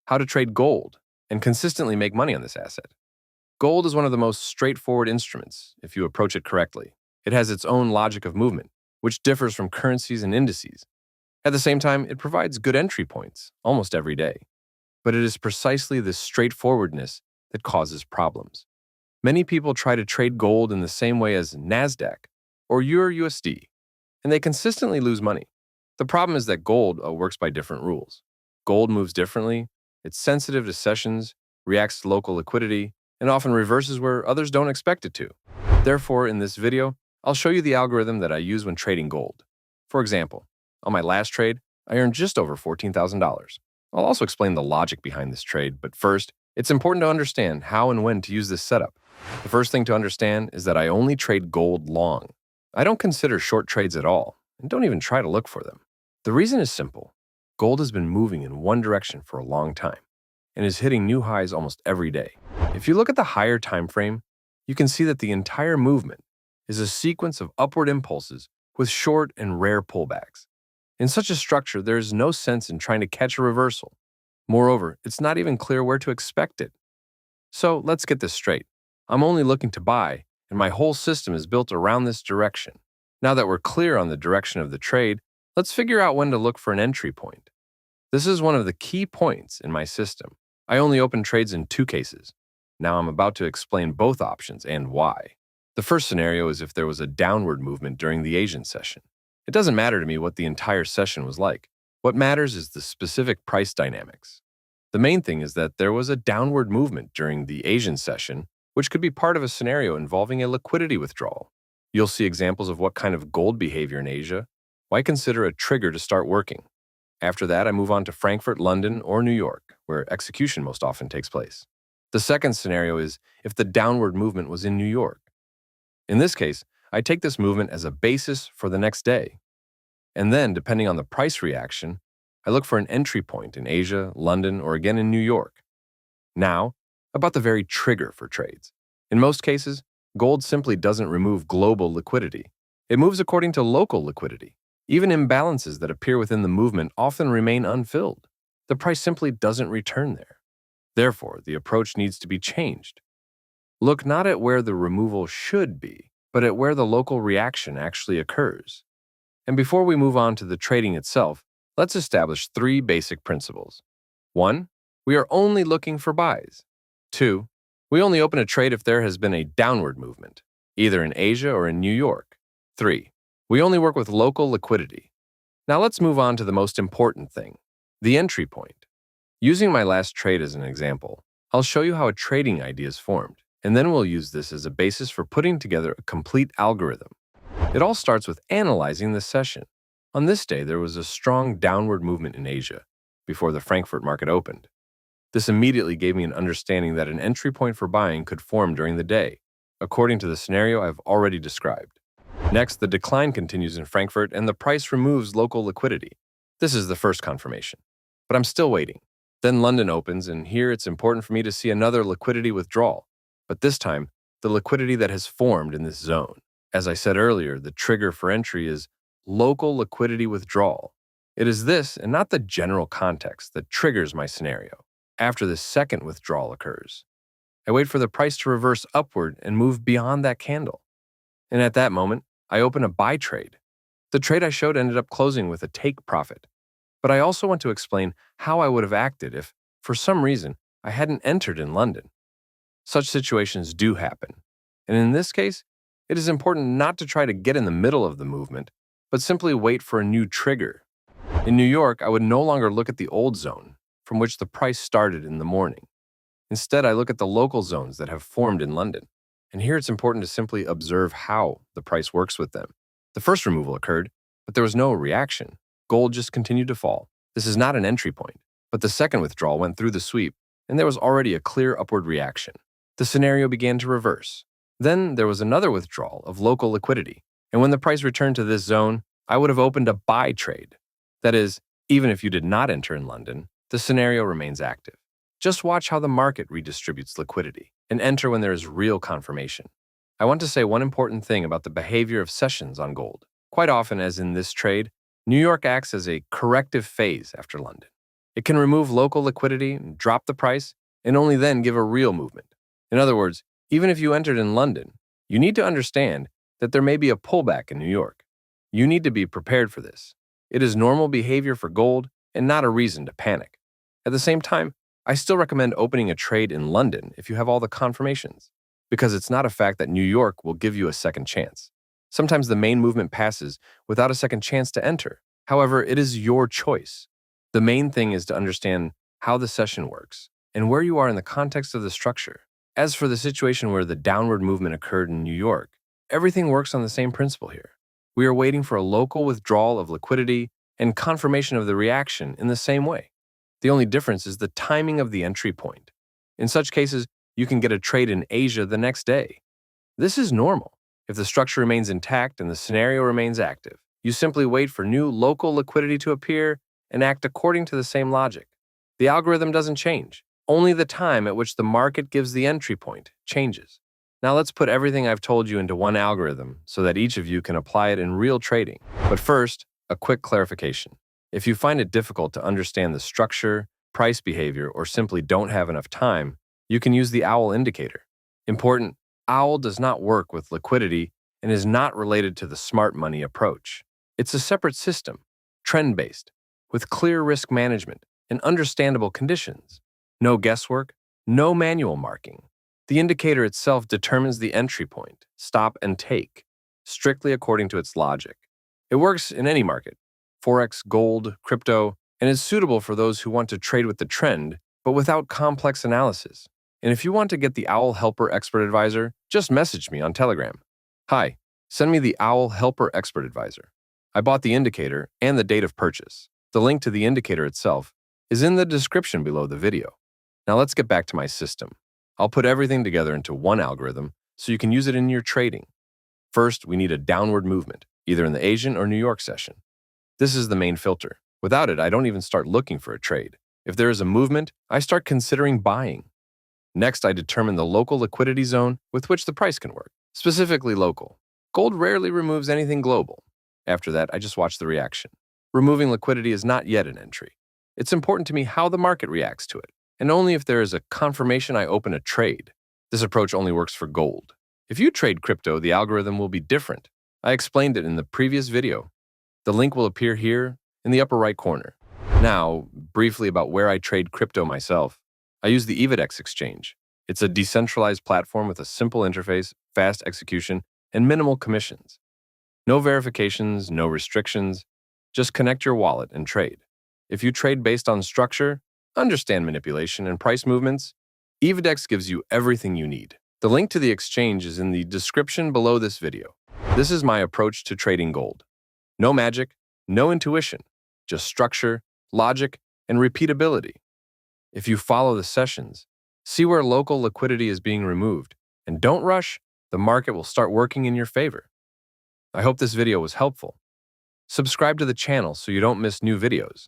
how to trade gold and consistently make money on this asset. Gold is one of the most straightforward instruments if you approach it correctly. It has its own logic of movement, which differs from currencies and indices. At the same time, it provides good entry points almost every day. But it is precisely this straightforwardness that causes problems. Many people try to trade gold in the same way as NASDAQ or USD, and they consistently lose money. The problem is that gold works by different rules. Gold moves differently, it's sensitive to sessions, reacts to local liquidity, and often reverses where others don't expect it to. Therefore, in this video, I'll show you the algorithm that I use when trading gold. For example, on my last trade, I earned just over $14,000. I'll also explain the logic behind this trade, but first, it's important to understand how and when to use this setup. The first thing to understand is that I only trade gold long. I don't consider short trades at all, and don't even try to look for them. The reason is simple. Gold has been moving in one direction for a long time, and is hitting new highs almost every day. If you look at the higher time frame, you can see that the entire movement is a sequence of upward impulses with short and rare pullbacks. In such a structure, there is no sense in trying to catch a reversal. Moreover, it's not even clear where to expect it. So let's get this straight. I'm only looking to buy, and my whole system is built around this direction. Now that we're clear on the direction of the trade, let's figure out when to look for an entry point. This is one of the key points in my system. I only open trades in two cases. Now I'm about to explain both options and why. The first scenario is if there was a downward movement during the Asian session. It doesn't matter to me what the entire session was like. What matters is the specific price dynamics. The main thing is that there was a downward movement during the Asian session, which could be part of a scenario involving a liquidity withdrawal. You'll see examples of what kind of gold behavior in Asia. Why consider a trigger to start working? After that, I move on to Frankfurt, London, or New York, where execution most often takes place. The second scenario is if the downward movement was in New York. In this case, I take this movement as a basis for the next day. And then, depending on the price reaction, I look for an entry point in Asia, London, or again in New York. Now, about the very trigger for trades. In most cases, gold simply doesn't remove global liquidity. It moves according to local liquidity. Even imbalances that appear within the movement often remain unfilled. The price simply doesn't return there. Therefore, the approach needs to be changed. Look not at where the removal should be, but at where the local reaction actually occurs. And before we move on to the trading itself, let's establish three basic principles. 1. We are only looking for buys. 2. We only open a trade if there has been a downward movement, either in Asia or in New York. 3. We only work with local liquidity. Now let's move on to the most important thing, the entry point. Using my last trade as an example, I'll show you how a trading idea is formed, and then we'll use this as a basis for putting together a complete algorithm. It all starts with analyzing the session. On this day, there was a strong downward movement in Asia before the Frankfurt market opened. This immediately gave me an understanding that an entry point for buying could form during the day, according to the scenario I've already described. Next, the decline continues in Frankfurt and the price removes local liquidity. This is the first confirmation. But I'm still waiting. Then London opens, and here it's important for me to see another liquidity withdrawal. But this time, the liquidity that has formed in this zone. As I said earlier, the trigger for entry is local liquidity withdrawal. It is this, and not the general context, that triggers my scenario. After this second withdrawal occurs, I wait for the price to reverse upward and move beyond that candle. And at that moment, I open a buy trade. The trade I showed ended up closing with a take profit. But I also want to explain how I would have acted if, for some reason, I hadn't entered in London. Such situations do happen. And in this case, it is important not to try to get in the middle of the movement, but simply wait for a new trigger. In New York, I would no longer look at the old zone, from which the price started in the morning. Instead, I look at the local zones that have formed in London. And here it's important to simply observe how the price works with them. The first removal occurred, but there was no reaction. Gold just continued to fall. This is not an entry point, but the second withdrawal went through the sweep, and there was already a clear upward reaction. The scenario began to reverse. Then there was another withdrawal of local liquidity, and when the price returned to this zone, I would have opened a buy trade. That is, even if you did not enter in London, the scenario remains active. Just watch how the market redistributes liquidity, and enter when there is real confirmation. I want to say one important thing about the behavior of sessions on gold. Quite often, as in this trade, New York acts as a corrective phase after London. It can remove local liquidity, drop the price, and only then give a real movement. In other words, even if you entered in London, you need to understand that there may be a pullback in New York. You need to be prepared for this. It is normal behavior for gold and not a reason to panic. At the same time, I still recommend opening a trade in London if you have all the confirmations, because it's not a fact that New York will give you a second chance. Sometimes the main movement passes without a second chance to enter. However, it is your choice. The main thing is to understand how the session works and where you are in the context of the structure. As for the situation where the downward movement occurred in New York, everything works on the same principle here. We are waiting for a local withdrawal of liquidity and confirmation of the reaction in the same way. The only difference is the timing of the entry point. In such cases, you can get a trade in Asia the next day. This is normal. If the structure remains intact and the scenario remains active, you simply wait for new local liquidity to appear and act according to the same logic. The algorithm doesn't change. Only the time at which the market gives the entry point changes. Now let's put everything I've told you into one algorithm so that each of you can apply it in real trading. But first, a quick clarification. If you find it difficult to understand the structure, price behavior, or simply don't have enough time, you can use the OWL indicator. Important, OWL does not work with liquidity and is not related to the smart money approach. It's a separate system, trend-based, with clear risk management and understandable conditions. No guesswork, no manual marking. The indicator itself determines the entry point, stop and take, strictly according to its logic. It works in any market, forex, gold, crypto, and is suitable for those who want to trade with the trend, but without complex analysis. And if you want to get the OWL Helper Expert Advisor, just message me on Telegram. Hi, send me the OWL Helper Expert Advisor. I bought the indicator and the date of purchase. The link to the indicator itself is in the description below the video. Now let's get back to my system. I'll put everything together into one algorithm so you can use it in your trading. First, we need a downward movement, either in the Asian or New York session. This is the main filter. Without it, I don't even start looking for a trade. If there is a movement, I start considering buying. Next, I determine the local liquidity zone with which the price can work, specifically local. Gold rarely removes anything global. After that, I just watch the reaction. Removing liquidity is not yet an entry. It's important to me how the market reacts to it, and only if there is a confirmation I open a trade. This approach only works for gold. If you trade crypto, the algorithm will be different. I explained it in the previous video. The link will appear here in the upper right corner. Now, briefly about where I trade crypto myself. I use the Evedex exchange. It's a decentralized platform with a simple interface, fast execution, and minimal commissions. No verifications, no restrictions. Just connect your wallet and trade. If you trade based on structure, understand manipulation and price movements, Evedex gives you everything you need. The link to the exchange is in the description below this video. This is my approach to trading gold. No magic, no intuition, just structure, logic, and repeatability. If you follow the sessions, see where local liquidity is being removed, and don't rush, the market will start working in your favor. I hope this video was helpful. Subscribe to the channel so you don't miss new videos.